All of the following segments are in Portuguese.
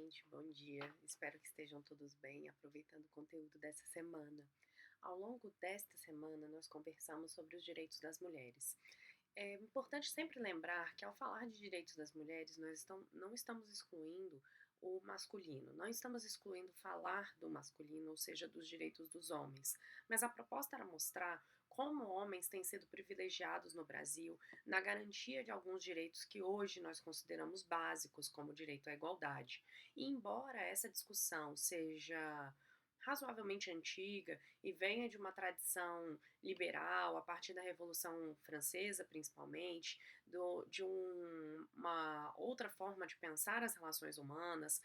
gente, bom dia. Espero que estejam todos bem, aproveitando o conteúdo dessa semana. Ao longo desta semana, nós conversamos sobre os direitos das mulheres. É importante sempre lembrar que, ao falar de direitos das mulheres, não estamos excluindo o masculino, não estamos excluindo falar do masculino, ou seja, dos direitos dos homens. Mas a proposta era mostrar como homens têm sido privilegiados no Brasil na garantia de alguns direitos que hoje nós consideramos básicos, como o direito à igualdade. E embora essa discussão seja razoavelmente antiga e venha de uma tradição liberal, a partir da Revolução Francesa, principalmente, uma outra forma de pensar as relações humanas,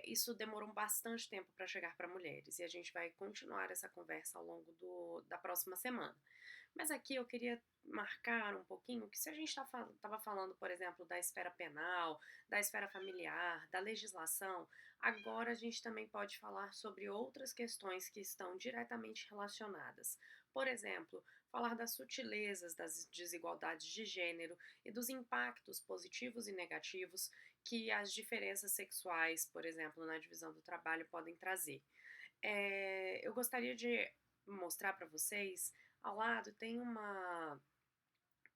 isso demorou bastante tempo para chegar para mulheres e a gente vai continuar essa conversa ao longo da próxima semana. Mas aqui eu queria marcar um pouquinho que se a gente estava falando, por exemplo, da esfera penal, da esfera familiar, da legislação, agora a gente também pode falar sobre outras questões que estão diretamente relacionadas. Por exemplo, falar das sutilezas das desigualdades de gênero e dos impactos positivos e negativos que as diferenças sexuais, por exemplo, na divisão do trabalho, podem trazer. Eu gostaria de mostrar para vocês, ao lado tem uma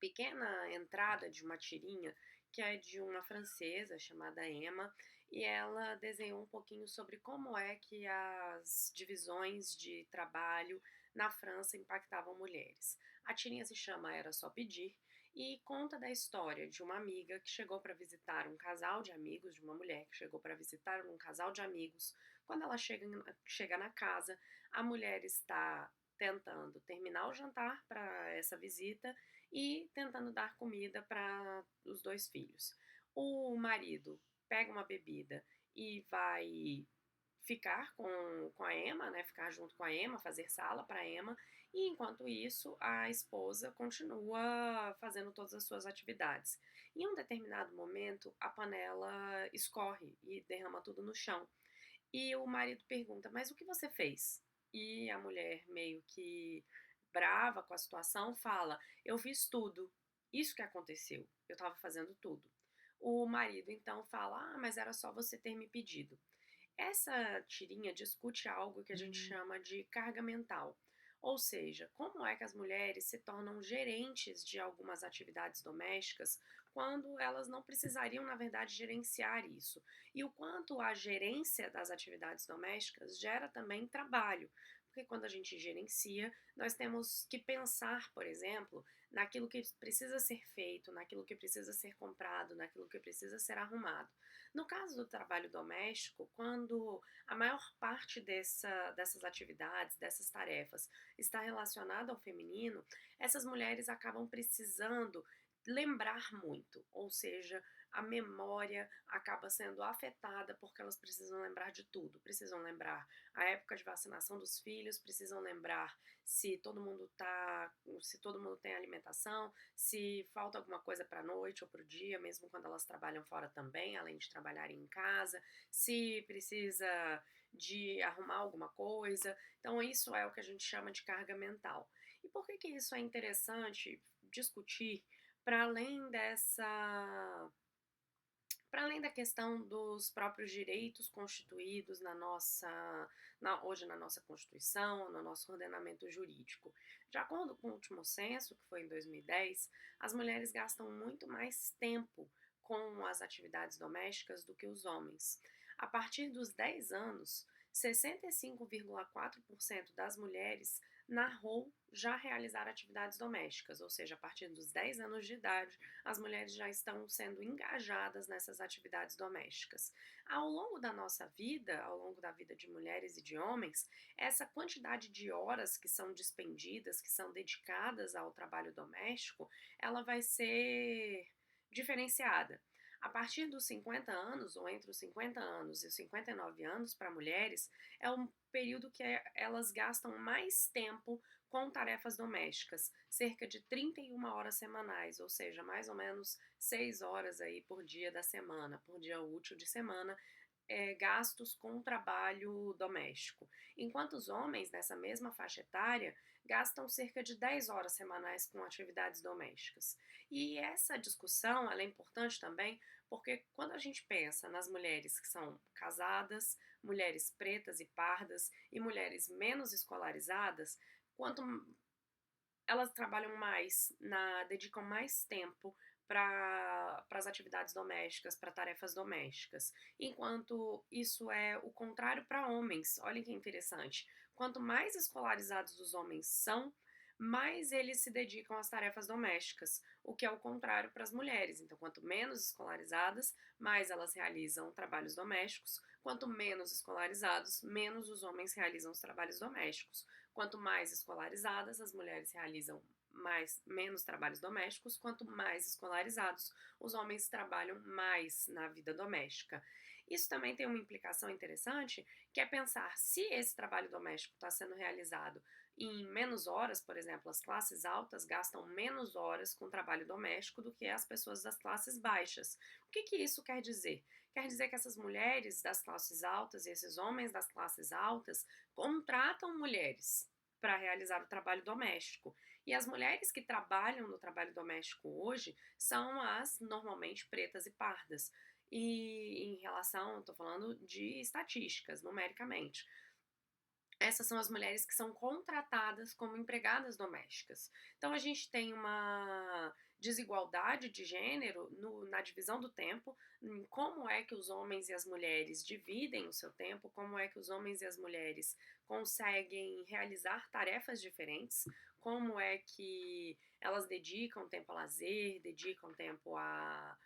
pequena entrada de uma tirinha que é de uma francesa chamada Emma, e ela desenhou um pouquinho sobre como é que as divisões de trabalho na França impactavam mulheres. A tirinha se chama Era Só Pedir e conta da história de uma amiga que chegou para visitar um casal de amigos, de uma mulher que chegou para visitar um casal de amigos. Quando ela chega na casa, a mulher está tentando terminar o jantar para essa visita e tentando dar comida para os dois filhos. O marido pega uma bebida e vai ficar com a Emma, né, ficar junto com a Emma, fazer sala para a Emma, e enquanto isso a esposa continua fazendo todas as suas atividades. Em um determinado momento, a panela escorre e derrama tudo no chão. E o marido pergunta: Mas o que você fez? E a mulher, meio que brava com a situação, fala: Eu fiz tudo. Isso que aconteceu. Eu estava fazendo tudo. O marido então fala: mas era só você ter me pedido. Essa tirinha discute algo que a gente chama de carga mental. Ou seja, como é que as mulheres se tornam gerentes de algumas atividades domésticas quando elas não precisariam, na verdade, gerenciar isso. E o quanto a gerência das atividades domésticas gera também trabalho. Porque quando a gente gerencia, nós temos que pensar, por exemplo, naquilo que precisa ser feito, naquilo que precisa ser comprado, naquilo que precisa ser arrumado. No caso do trabalho doméstico, quando a maior parte dessas atividades, dessas tarefas, está relacionada ao feminino, essas mulheres acabam precisando lembrar muito, ou seja, a memória acaba sendo afetada porque elas precisam lembrar de tudo. Precisam lembrar a época de vacinação dos filhos, precisam lembrar se todo mundo tem alimentação, se falta alguma coisa para a noite ou para o dia, mesmo quando elas trabalham fora também, além de trabalharem em casa, se precisa de arrumar alguma coisa. Então, isso é o que a gente chama de carga mental. E por que isso é interessante discutir para além para além da questão dos próprios direitos constituídos hoje na nossa Constituição, no nosso ordenamento jurídico. De acordo com o último censo, que foi em 2010, as mulheres gastam muito mais tempo com as atividades domésticas do que os homens. A partir dos 10 anos, 65,4% das mulheres narrou já realizar atividades domésticas, ou seja, a partir dos 10 anos de idade, as mulheres já estão sendo engajadas nessas atividades domésticas. Ao longo da nossa vida, ao longo da vida de mulheres e de homens, essa quantidade de horas que são despendidas, que são dedicadas ao trabalho doméstico, ela vai ser diferenciada. A partir dos 50 anos, ou entre os 50 anos e os 59 anos, para mulheres, é um período que elas gastam mais tempo com tarefas domésticas, cerca de 31 horas semanais, ou seja, mais ou menos 6 horas aí por dia da semana, por dia útil de semana, gastos com trabalho doméstico. Enquanto os homens, nessa mesma faixa etária, gastam cerca de 10 horas semanais com atividades domésticas. E essa discussão ela é importante também Porque quando a gente pensa nas mulheres que são casadas, mulheres pretas e pardas e mulheres menos escolarizadas, quanto elas trabalham mais, dedicam mais tempo para as atividades domésticas, para tarefas domésticas. Enquanto isso é o contrário para homens. Olhem que interessante. Quanto mais escolarizados os homens são, mais eles se dedicam às tarefas domésticas, o que é o contrário para as mulheres. Então, quanto menos escolarizadas, mais elas realizam trabalhos domésticos. Quanto menos escolarizados, menos os homens realizam os trabalhos domésticos. Quanto mais escolarizadas, as mulheres realizam menos trabalhos domésticos, quanto mais escolarizados, os homens trabalham mais na vida doméstica. Isso também tem uma implicação interessante, que é pensar se esse trabalho doméstico está sendo realizado em menos horas, por exemplo, as classes altas gastam menos horas com trabalho doméstico do que as pessoas das classes baixas. O que isso quer dizer? Quer dizer que essas mulheres das classes altas e esses homens das classes altas contratam mulheres para realizar o trabalho doméstico. E as mulheres que trabalham no trabalho doméstico hoje são as normalmente pretas e pardas. E em relação, estou falando de estatísticas, numericamente. Essas são as mulheres que são contratadas como empregadas domésticas. Então a gente tem uma desigualdade de gênero na divisão do tempo, em como é que os homens e as mulheres dividem o seu tempo, como é que os homens e as mulheres conseguem realizar tarefas diferentes, como é que elas dedicam tempo a lazer, dedicam tempo à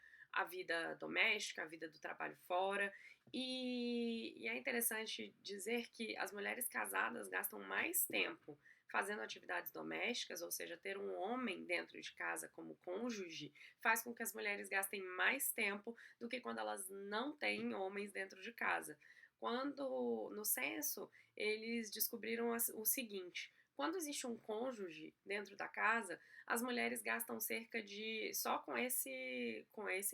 vida doméstica, à vida do trabalho fora. E é interessante dizer que as mulheres casadas gastam mais tempo fazendo atividades domésticas, ou seja, ter um homem dentro de casa como cônjuge, faz com que as mulheres gastem mais tempo do que quando elas não têm homens dentro de casa. Quando, no censo, eles descobriram o seguinte: quando existe um cônjuge dentro da casa, as mulheres gastam cerca de, só com esse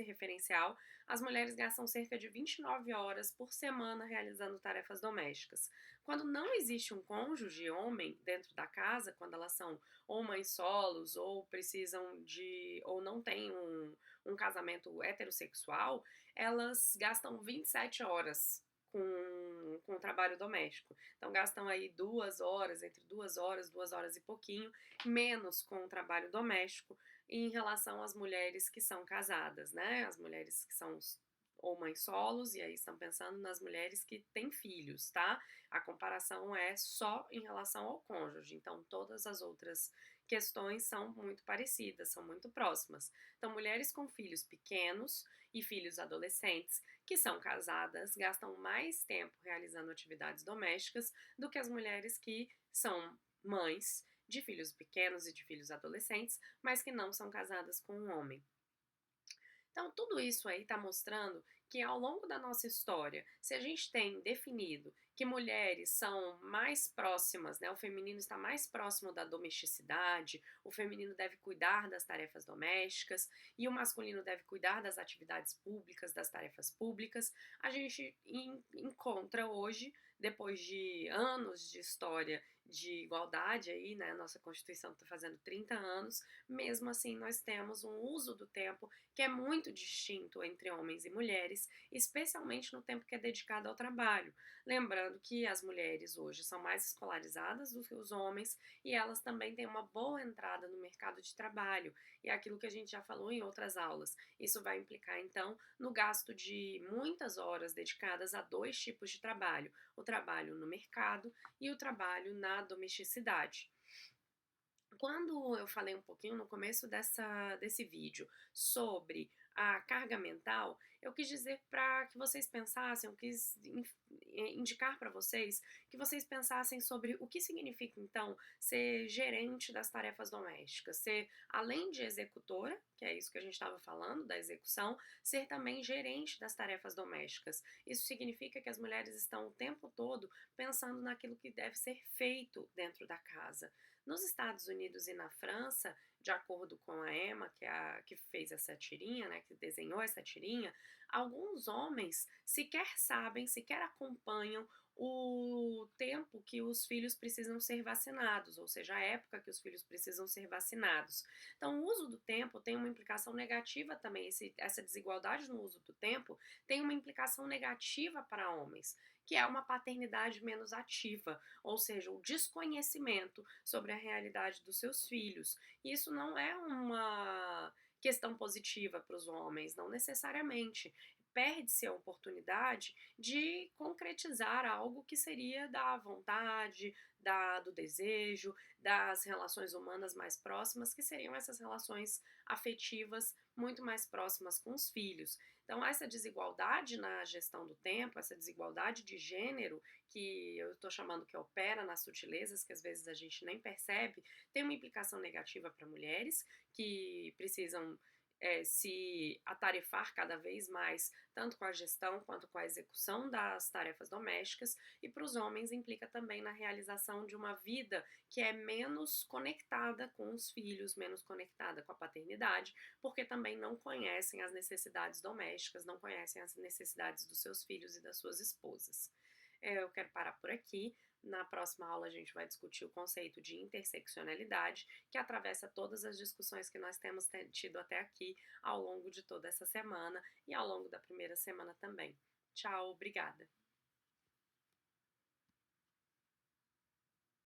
referencial, as mulheres gastam cerca de 29 horas por semana realizando tarefas domésticas. Quando não existe um cônjuge homem dentro da casa, quando elas são ou mães solos, ou precisam de, ou não têm um casamento heterossexual, elas gastam 27 horas com o trabalho doméstico. Então gastam aí 2 horas, entre 2 horas, 2 horas e pouquinho, menos com o trabalho doméstico em relação às mulheres que são casadas, né? As mulheres que são ou mães solos, e aí estão pensando nas mulheres que têm filhos, tá? A comparação é só em relação ao cônjuge, então todas as outras questões são muito parecidas, são muito próximas. Então, mulheres com filhos pequenos e filhos adolescentes que são casadas gastam mais tempo realizando atividades domésticas do que as mulheres que são mães de filhos pequenos e de filhos adolescentes, mas que não são casadas com um homem. Então, tudo isso aí está mostrando que ao longo da nossa história, se a gente tem definido que mulheres são mais próximas, né, o feminino está mais próximo da domesticidade, o feminino deve cuidar das tarefas domésticas e o masculino deve cuidar das atividades públicas, das tarefas públicas, a gente encontra hoje, depois de anos de história de igualdade aí, né, nossa Constituição está fazendo 30 anos, mesmo assim nós temos um uso do tempo que é muito distinto entre homens e mulheres, especialmente no tempo que é dedicado ao trabalho. Lembrando que as mulheres hoje são mais escolarizadas do que os homens e elas também têm uma boa entrada no mercado de trabalho. E é aquilo que a gente já falou em outras aulas. Isso vai implicar, então, no gasto de muitas horas dedicadas a dois tipos de trabalho: o trabalho no mercado e o trabalho na domesticidade. Quando eu falei um pouquinho no começo desse vídeo sobre a carga mental, eu quis dizer para que vocês pensassem, eu quis indicar para vocês que vocês pensassem sobre o que significa então ser gerente das tarefas domésticas, ser além de executora, que é isso que a gente estava falando, da execução, ser também gerente das tarefas domésticas. Isso significa que as mulheres estão o tempo todo pensando naquilo que deve ser feito dentro da casa. Nos Estados Unidos e na França, de acordo com a Emma, que é a que fez essa tirinha, né, que desenhou essa tirinha, alguns homens sequer sabem, sequer acompanham o tempo que os filhos precisam ser vacinados, ou seja, a época que os filhos precisam ser vacinados. Então, o uso do tempo tem uma implicação negativa também, essa desigualdade no uso do tempo tem uma implicação negativa para homens, que é uma paternidade menos ativa, ou seja, o desconhecimento sobre a realidade dos seus filhos. Isso não é uma questão positiva para os homens, não necessariamente. Perde-se a oportunidade de concretizar algo que seria da vontade, do desejo, das relações humanas mais próximas, que seriam essas relações afetivas muito mais próximas com os filhos. Então, essa desigualdade na gestão do tempo, essa desigualdade de gênero, que eu estou chamando que opera nas sutilezas, que às vezes a gente nem percebe, tem uma implicação negativa para mulheres que precisam se atarefar cada vez mais, tanto com a gestão quanto com a execução das tarefas domésticas, e para os homens implica também na realização de uma vida que é menos conectada com os filhos, menos conectada com a paternidade, porque também não conhecem as necessidades domésticas, não conhecem as necessidades dos seus filhos e das suas esposas. Eu quero parar por aqui. Na próxima aula a gente vai discutir o conceito de interseccionalidade, que atravessa todas as discussões que nós temos tido até aqui ao longo de toda essa semana e ao longo da primeira semana também. Tchau, obrigada!